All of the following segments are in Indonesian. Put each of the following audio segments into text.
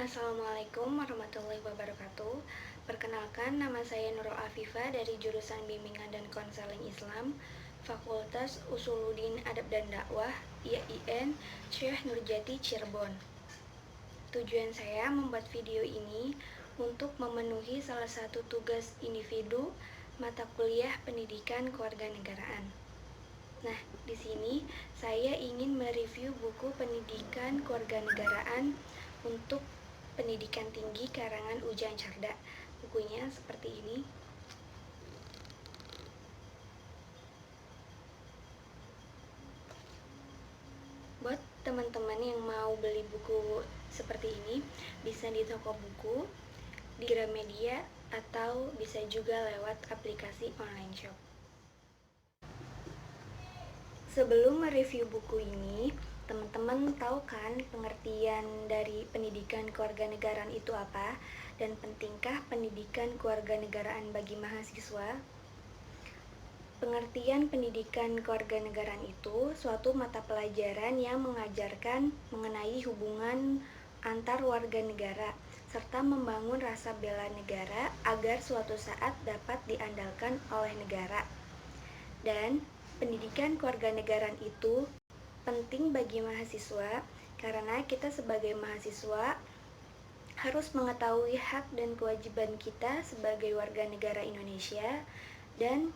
Assalamualaikum warahmatullahi wabarakatuh. Perkenalkan, nama saya Nurul Afifah dari jurusan Bimbingan dan Konseling Islam, Fakultas Usuluddin Adab dan Dakwah, IAIN, Syekh Nurjati Cirebon. Tujuan saya membuat video ini untuk memenuhi salah satu tugas individu mata kuliah Pendidikan Kewarganegaraan. Nah, di sini saya ingin mereview buku Pendidikan Kewarganegaraan untuk pendidikan tinggi karangan Ujang Carda. Bukunya seperti ini. Buat teman-teman yang mau beli buku seperti ini, bisa di toko buku, di Gramedia, atau bisa juga lewat aplikasi online shop. Sebelum mereview buku ini, teman-teman tahu kan pengertian dari pendidikan kewarganegaraan itu apa? Dan pentingkah pendidikan kewarganegaraan bagi mahasiswa? Pengertian pendidikan kewarganegaraan itu suatu mata pelajaran yang mengajarkan mengenai hubungan antar warga negara serta membangun rasa bela negara agar suatu saat dapat diandalkan oleh negara. Dan pendidikan kewarganegaraan itu penting bagi mahasiswa karena kita sebagai mahasiswa harus mengetahui hak dan kewajiban kita sebagai warga negara Indonesia dan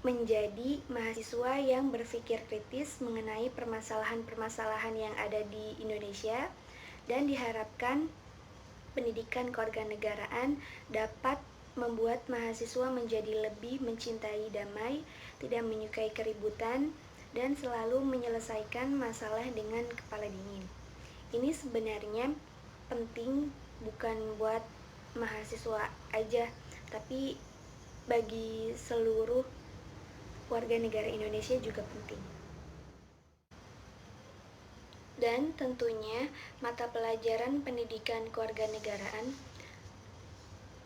menjadi mahasiswa yang berpikir kritis mengenai permasalahan-permasalahan yang ada di Indonesia, dan diharapkan pendidikan kewarganegaraan dapat membuat mahasiswa menjadi lebih mencintai damai, tidak menyukai keributan, dan selalu menyelesaikan masalah dengan kepala dingin. Ini sebenarnya penting bukan buat mahasiswa aja, tapi bagi seluruh warga negara Indonesia juga penting. Dan tentunya mata pelajaran pendidikan kewarganegaraan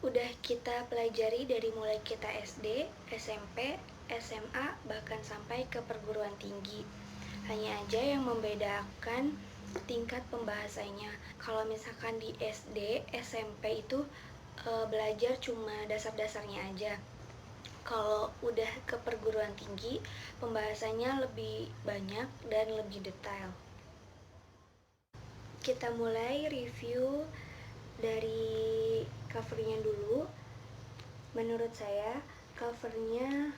udah kita pelajari dari mulai kita SD, SMP, SMA, bahkan sampai ke perguruan tinggi. Hanya aja yang membedakan tingkat pembahasannya. Kalau misalkan di SD, SMP itu belajar cuma dasar-dasarnya aja. Kalau udah ke perguruan tinggi, pembahasannya lebih banyak dan lebih detail. Kita mulai review dari covernya dulu. Menurut saya covernya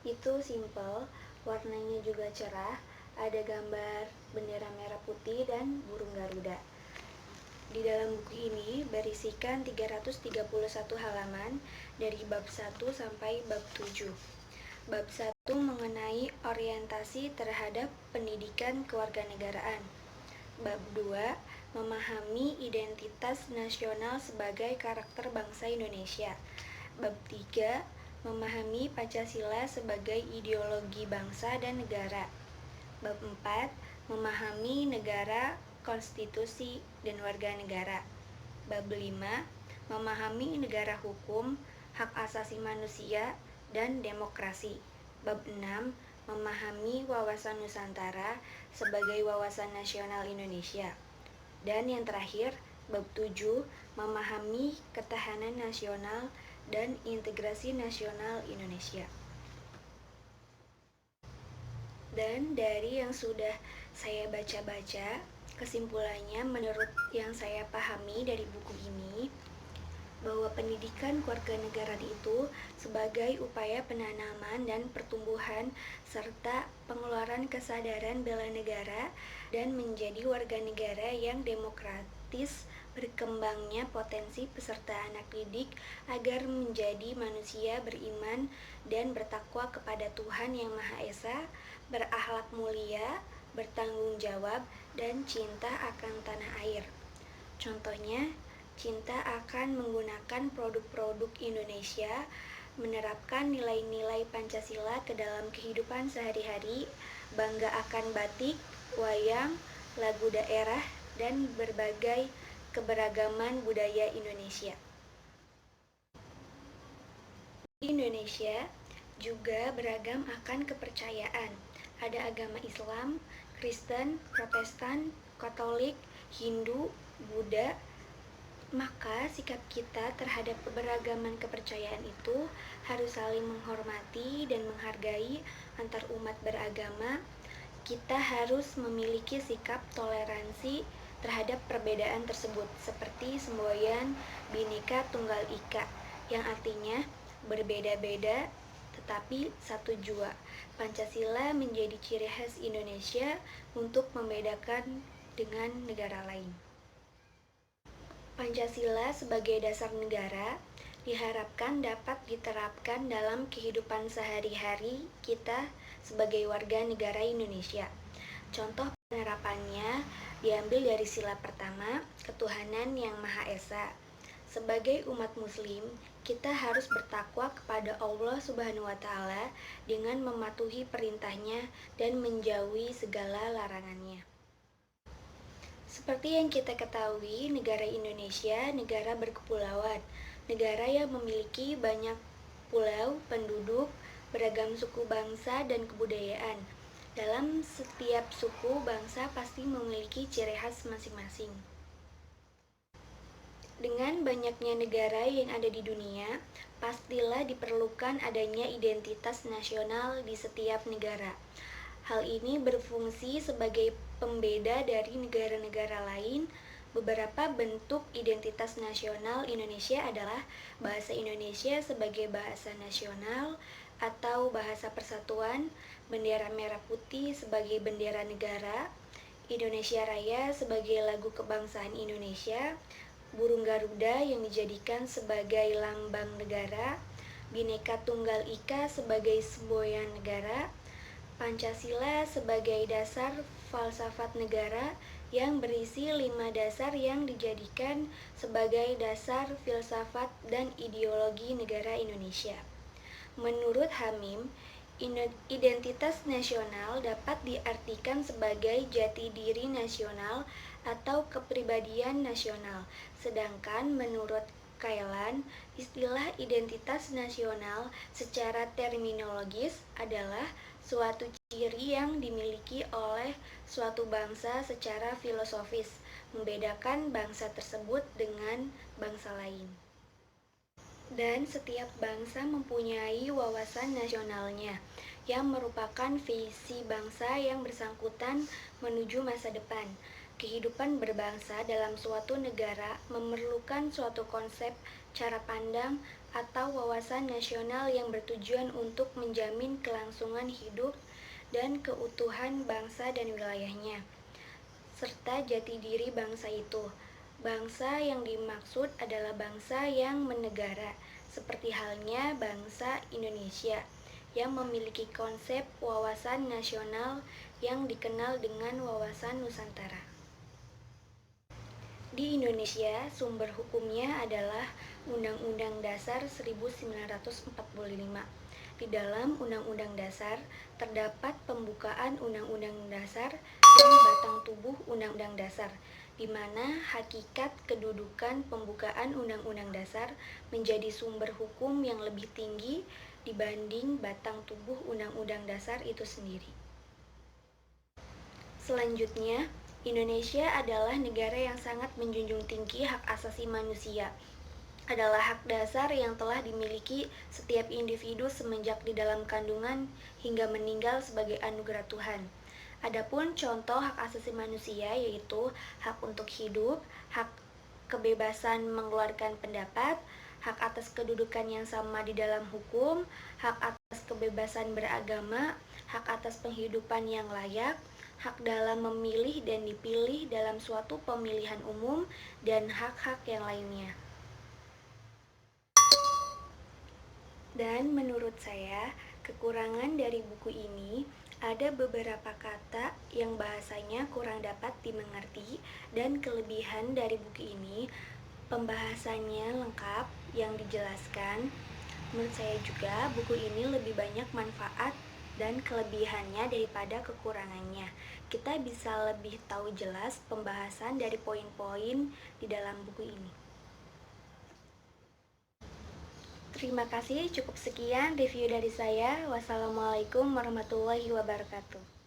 itu simple, warnanya juga cerah, ada gambar bendera merah putih dan burung garuda. Di dalam buku ini berisikan 331 halaman dari bab 1 sampai bab 7. Bab 1 mengenai orientasi terhadap pendidikan kewarganegaraan. Bab 2 memahami identitas nasional sebagai karakter bangsa Indonesia. Bab 3 memahami Pancasila sebagai ideologi bangsa dan negara. Bab 4 memahami negara, konstitusi, dan warga negara. Bab 5 memahami negara hukum, hak asasi manusia, dan demokrasi. Bab 6 memahami wawasan Nusantara sebagai wawasan nasional Indonesia. Dan yang terakhir, bab 7 memahami ketahanan nasional dan integrasi nasional Indonesia. Dan dari yang sudah saya baca-baca, kesimpulannya menurut yang saya pahami dari buku ini, bahwa pendidikan kewarganegaraan itu sebagai upaya penanaman dan pertumbuhan serta pengeluaran kesadaran bela negara dan menjadi warga negara yang demokratis, berkembangnya potensi peserta anak didik agar menjadi manusia beriman dan bertakwa kepada Tuhan Yang Maha Esa, berakhlak mulia, bertanggung jawab, dan cinta akan tanah air. Contohnya, cinta akan menggunakan produk-produk Indonesia, menerapkan nilai-nilai Pancasila ke dalam kehidupan sehari-hari, bangga akan batik, wayang, lagu daerah, dan berbagai keberagaman budaya Indonesia. Di Indonesia juga beragam akan kepercayaan. Ada agama Islam, Kristen, Protestan, Katolik, Hindu, Buddha, Maka sikap kita terhadap keberagaman kepercayaan itu harus saling menghormati dan menghargai antar umat beragama. Kita harus memiliki sikap toleransi terhadap perbedaan tersebut, seperti semboyan Bhinneka Tunggal Ika, yang artinya berbeda-beda tetapi satu jua. Pancasila menjadi ciri khas Indonesia untuk membedakan dengan negara lain. Pancasila sebagai dasar negara diharapkan dapat diterapkan dalam kehidupan sehari-hari kita sebagai warga negara Indonesia. Contoh penerapannya diambil dari sila pertama, ketuhanan yang Maha Esa. Sebagai umat muslim, kita harus bertakwa kepada Allah Subhanahu wa taala dengan mematuhi perintahnya dan menjauhi segala larangannya. Seperti yang kita ketahui, negara Indonesia negara berkepulauan, negara yang memiliki banyak pulau, penduduk, beragam suku bangsa dan kebudayaan. Dalam setiap suku bangsa pasti memiliki ciri khas masing-masing. Dengan banyaknya negara yang ada di dunia, pastilah diperlukan adanya identitas nasional di setiap negara. Hal ini berfungsi sebagai pembeda dari negara-negara lain. Beberapa bentuk identitas nasional Indonesia adalah bahasa Indonesia sebagai bahasa nasional atau bahasa persatuan, bendera merah putih sebagai bendera negara, Indonesia Raya sebagai lagu kebangsaan Indonesia, burung Garuda yang dijadikan sebagai lambang negara, Bhinneka Tunggal Ika sebagai semboyan negara, Pancasila sebagai dasar falsafat negara yang berisi 5 dasar yang dijadikan sebagai dasar filsafat dan ideologi negara Indonesia. Menurut Hamim, identitas nasional dapat diartikan sebagai jati diri nasional atau kepribadian nasional. Sedangkan menurut Kailan, istilah identitas nasional secara terminologis adalah suatu ciri yang dimiliki oleh suatu bangsa secara filosofis, membedakan bangsa tersebut dengan bangsa lain. Dan setiap bangsa mempunyai wawasan nasionalnya, yang merupakan visi bangsa yang bersangkutan menuju masa depan. Kehidupan berbangsa dalam suatu negara memerlukan suatu konsep, cara pandang, atau wawasan nasional yang bertujuan untuk menjamin kelangsungan hidup dan keutuhan bangsa dan wilayahnya, serta jati diri bangsa itu. Bangsa yang dimaksud adalah bangsa yang menegara, seperti halnya bangsa Indonesia, yang memiliki konsep wawasan nasional yang dikenal dengan wawasan Nusantara. Di Indonesia, sumber hukumnya adalah Undang-Undang Dasar 1945. Di dalam Undang-Undang Dasar terdapat pembukaan Undang-Undang Dasar dan batang tubuh Undang-Undang Dasar, di mana hakikat kedudukan pembukaan Undang-Undang Dasar menjadi sumber hukum yang lebih tinggi dibanding batang tubuh Undang-Undang Dasar itu sendiri. Selanjutnya, Indonesia adalah negara yang sangat menjunjung tinggi hak asasi manusia. Adalah hak dasar yang telah dimiliki setiap individu semenjak di dalam kandungan hingga meninggal sebagai anugerah Tuhan. Adapun contoh hak asasi manusia yaitu hak untuk hidup, hak kebebasan mengeluarkan pendapat, hak atas kedudukan yang sama di dalam hukum, hak atas kebebasan beragama, hak atas penghidupan yang layak, hak dalam memilih dan dipilih dalam suatu pemilihan umum, dan hak-hak yang lainnya. Dan menurut saya, kekurangan dari buku ini ada beberapa kata yang bahasanya kurang dapat dimengerti, dan kelebihan dari buku ini pembahasannya lengkap yang dijelaskan. Menurut saya juga buku ini lebih banyak manfaat dan kelebihannya daripada kekurangannya. Kita bisa lebih tahu jelas pembahasan dari poin-poin di dalam buku ini. Terima kasih, cukup sekian review dari saya. Wassalamualaikum warahmatullahi wabarakatuh.